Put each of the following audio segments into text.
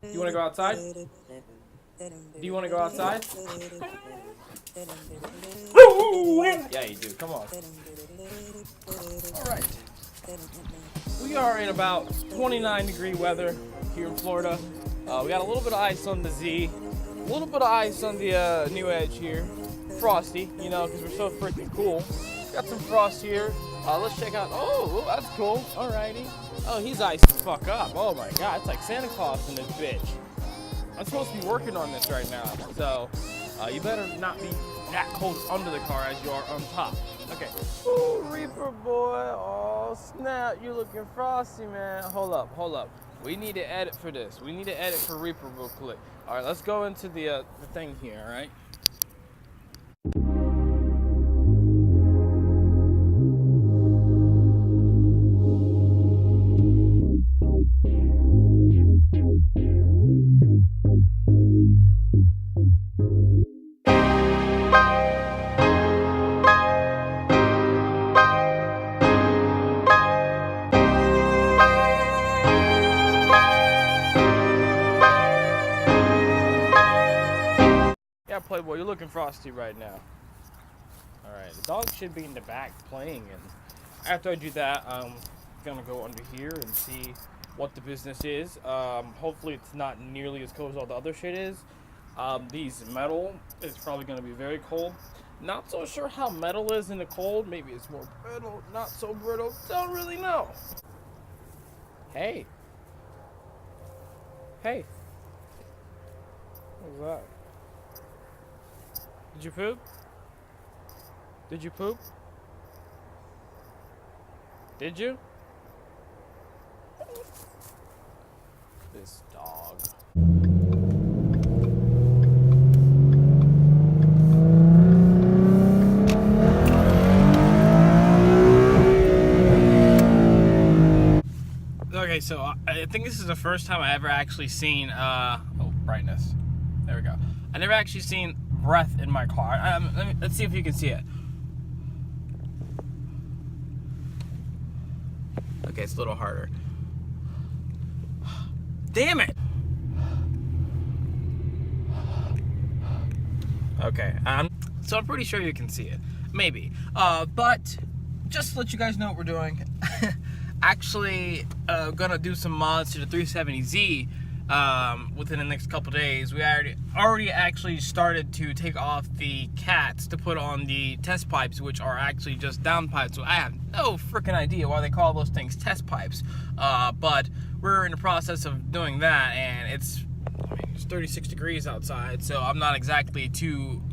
You want to go outside? Do you want to go outside? Yeah, you do. Come on. All right. We are in about 29-degree weather here in Florida. We got a little bit of ice on the Z, a little bit of ice on the new edge here. Frosty, you know, because we're so freaking cool. Got some frost here. Let's check out. Oh, that's cool. Alrighty. Oh, he's iced as fuck up. Oh my god, it's like Santa Claus in this bitch. I'm supposed to be working on this right now, so you better not be that close under the car as you are on top. Okay. Ooh, Reaper boy. Oh, snap. You looking frosty, man. Hold up. We need to edit for this. We need to edit for Reaper real quick. All right, let's go into the thing here, all right? Yeah, Playboy, you're looking frosty right now. Alright, the dog should be in the back playing, and after I do that, I'm gonna go under here and see what the business is. Hopefully it's not nearly as cold as all the other shit is. These metal is probably gonna be very cold. Not so sure how metal is in the cold. Maybe it's more brittle, not so brittle. Don't really know. Hey. Hey. What was that? Did you poop? Did you poop? Did you? This dog. Okay, so I think this is the first time I ever actually seen, oh, brightness. There we go. I never actually seen breath in my car. Let's see if you can see it. Okay, it's a little harder. Damn it! Okay, so I'm pretty sure you can see it. Maybe. But just to let you guys know what we're doing. Actually, gonna do some mods to the 370Z within the next couple days. We already actually started to take off the cats to put on the test pipes, which are actually just down pipes. So I have no freaking idea why they call those things test pipes. But we're in the process of doing that, and it's 36 degrees outside, so I'm not exactly too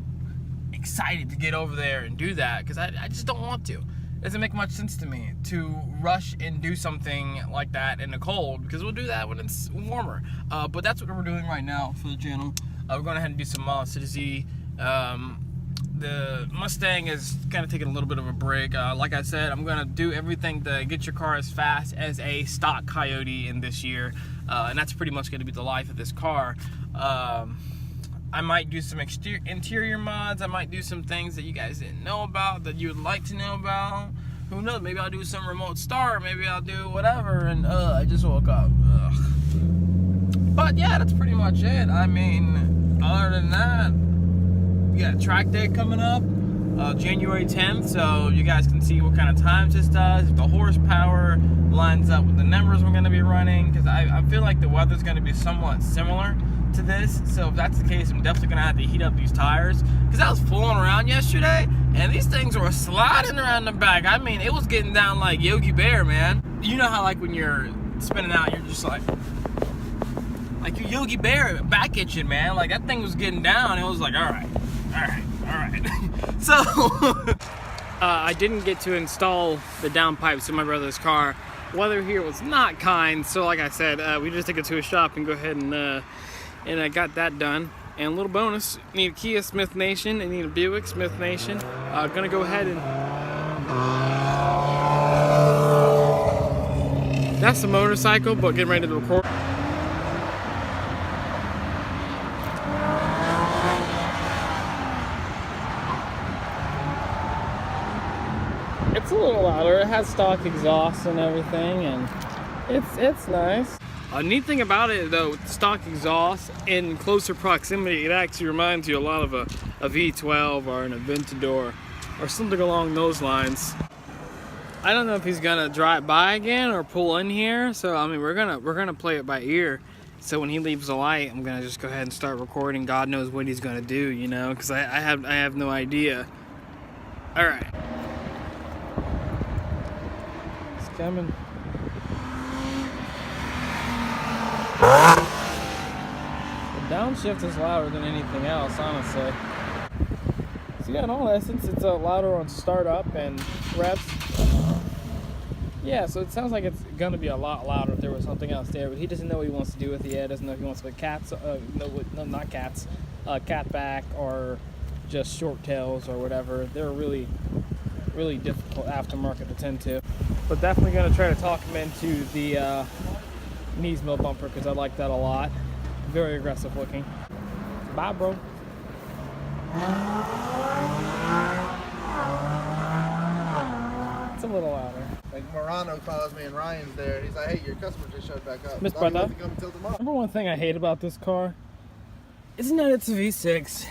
excited to get over there and do that, because I just don't want to. It doesn't make much sense to me to rush and do something like that in the cold, because we'll do that when it's warmer. But that's what we're doing right now for the channel. We're going ahead and do some mods to the Z. The Mustang is kind of taking a little bit of a break. Like I said, I'm going to do everything to get your car as fast as a stock Coyote in this year. And that's pretty much going to be the life of this car. I might do some interior mods. I might do some things that you guys didn't know about, that you would like to know about. Who knows? Maybe I'll do some remote start. Maybe I'll do whatever. And I just woke up. Ugh. But yeah, that's pretty much it. I mean, other than that, we got track day coming up, January 10th. So you guys can see what kind of times this does. If the horsepower lines up with the numbers we're going to be running, because I feel like the weather's going to be somewhat similar to this. So if that's the case, I'm definitely gonna have to heat up these tires, because I was fooling around yesterday and these things were sliding around the back. I mean, it was getting down like Yogi Bear, man. You know how like when you're spinning out, you're just like you're Yogi Bear back itching, man. Like that thing was getting down. It was like, all right. So I didn't get to install the downpipes in my brother's car. Weather here was not kind, so like I said, we just took it to a shop and go ahead and I got that done. And a little bonus, need a Kia Smith Nation, and need a Buick Smith Nation. Gonna go ahead and... That's the motorcycle, but getting ready to record. It's a little louder. It has stock exhaust and everything, and it's nice. A neat thing about it though, with the stock exhaust in closer proximity, it actually reminds you a lot of a V12 or an Aventador or something along those lines. I don't know if he's gonna drive by again or pull in here, so I mean we're gonna play it by ear. So when he leaves the light, I'm gonna just go ahead and start recording. God knows what he's gonna do, you know, because I have no idea. All right, it's coming. The downshift is louder than anything else, honestly. So yeah, in all essence, it's louder on startup and revs. Yeah, so it sounds like it's gonna be a lot louder if there was something else there, but he doesn't know what he wants to do with it yet. Doesn't know if he wants to put cats, no, not cats, cat back or just short tails or whatever. They're really difficult aftermarket to tend to. But definitely gonna try to talk him into the knees mill bumper because I like that a lot. Very aggressive looking. Bye, bro. It's a little louder. Like Morano calls me and Ryan's there. He's like, "Hey, your customer just showed back up. Miss Thought he Brother. wasn't coming till tomorrow." Number one thing I hate about this car isn't that it's a V6.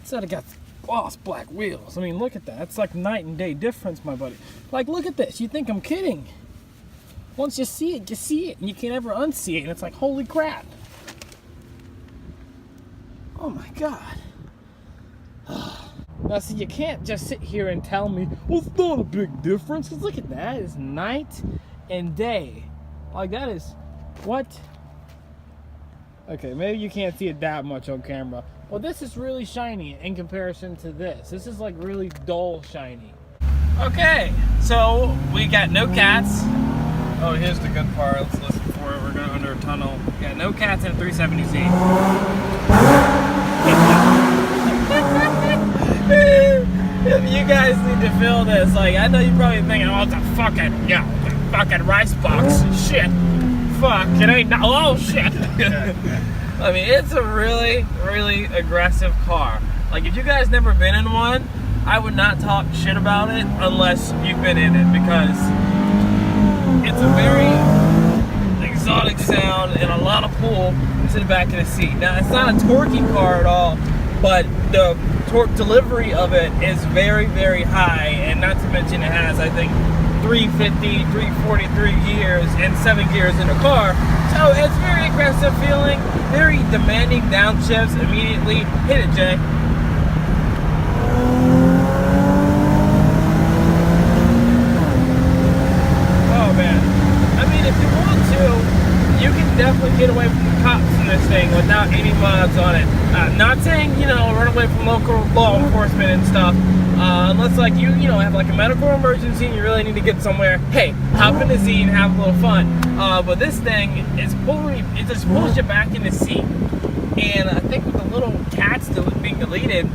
It's that it got gloss black wheels. I mean, look at that. It's like night and day difference, my buddy. Like, look at this. You think I'm kidding? Once you see it, you see it, and you can't ever unsee it. And it's like, holy crap! Oh my god. Now, see, you can't just sit here and tell me, well, it's not a big difference, because look at that. It's night and day. Like, that is, what? Okay, maybe you can't see it that much on camera. Well, this is really shiny in comparison to this. This is, like, really dull shiny. Okay, so we got no cats. Oh, here's the good part. Let's listen for it. We're going under a tunnel. We got no cats in a 370Z. If you guys need to feel this, like, I know you're probably thinking, oh, it's a fucking, the fucking rice box. Shit. Fuck, it ain't, oh, shit. I mean, it's a really aggressive car. Like, if you guys never been in one, I would not talk shit about it unless you've been in it, because it's a very exotic sound and a lot of pull to the back of the seat. Now, it's not a torquey car at all, but the torque delivery of it is very high, and not to mention it has, I think, 350, 343 gears and 7 gears in a car. So it's very aggressive feeling, very demanding downshifts immediately. Hit it, Jay. Oh man. I mean, if you want to, you can definitely get away from the cops in this thing without any mods on it. Not saying, you know, run away from local law enforcement and stuff. Unless, like, you know, have like a medical emergency and you really need to get somewhere. Hey, hop in the Z and have a little fun. But this thing is it just pulls you back in the seat. And I think with the little cats being deleted,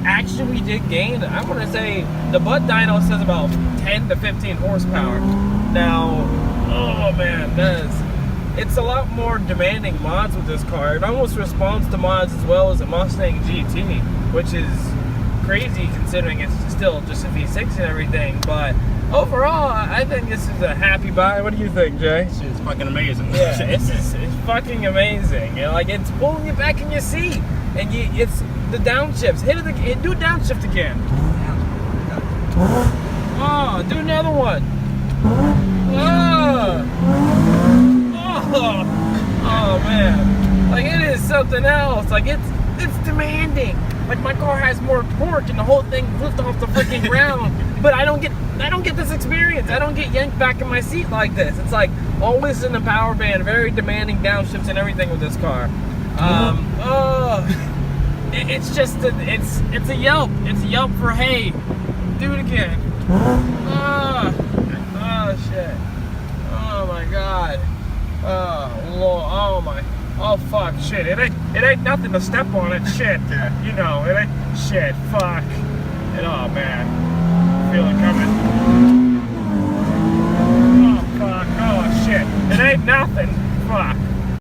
actually we did gain, I want to say, the Bud dyno says about 10 to 15 horsepower. Now, oh man, it's a lot more demanding mods with this car. It almost responds to mods as well as a Mustang GT, which is crazy considering it's still just a V6 and everything. But overall, I think this is a happy buy. What do you think, Jay? It's fucking amazing. Yeah, it's fucking amazing. You know, like, it's pulling you back in your seat, and it's the downshifts. Hit it again. Do a downshift again. Oh, do another one. Oh man, like, it is something else. Like, it's demanding. Like, my car has more torque and the whole thing flipped off the freaking ground, but I don't get this experience. I don't get yanked back in my seat like this. It's like always in the power band, very demanding downshifts and everything with this car. It's just it's a yelp. It's a yelp for hey. Do it again. Oh shit. Oh my god. Oh Lord. Oh my. Oh fuck. Shit. It ain't nothing to step on it. Shit. You know. It ain't shit. Fuck. And oh man. Feel it coming. Oh fuck. Oh shit. It ain't nothing. Fuck.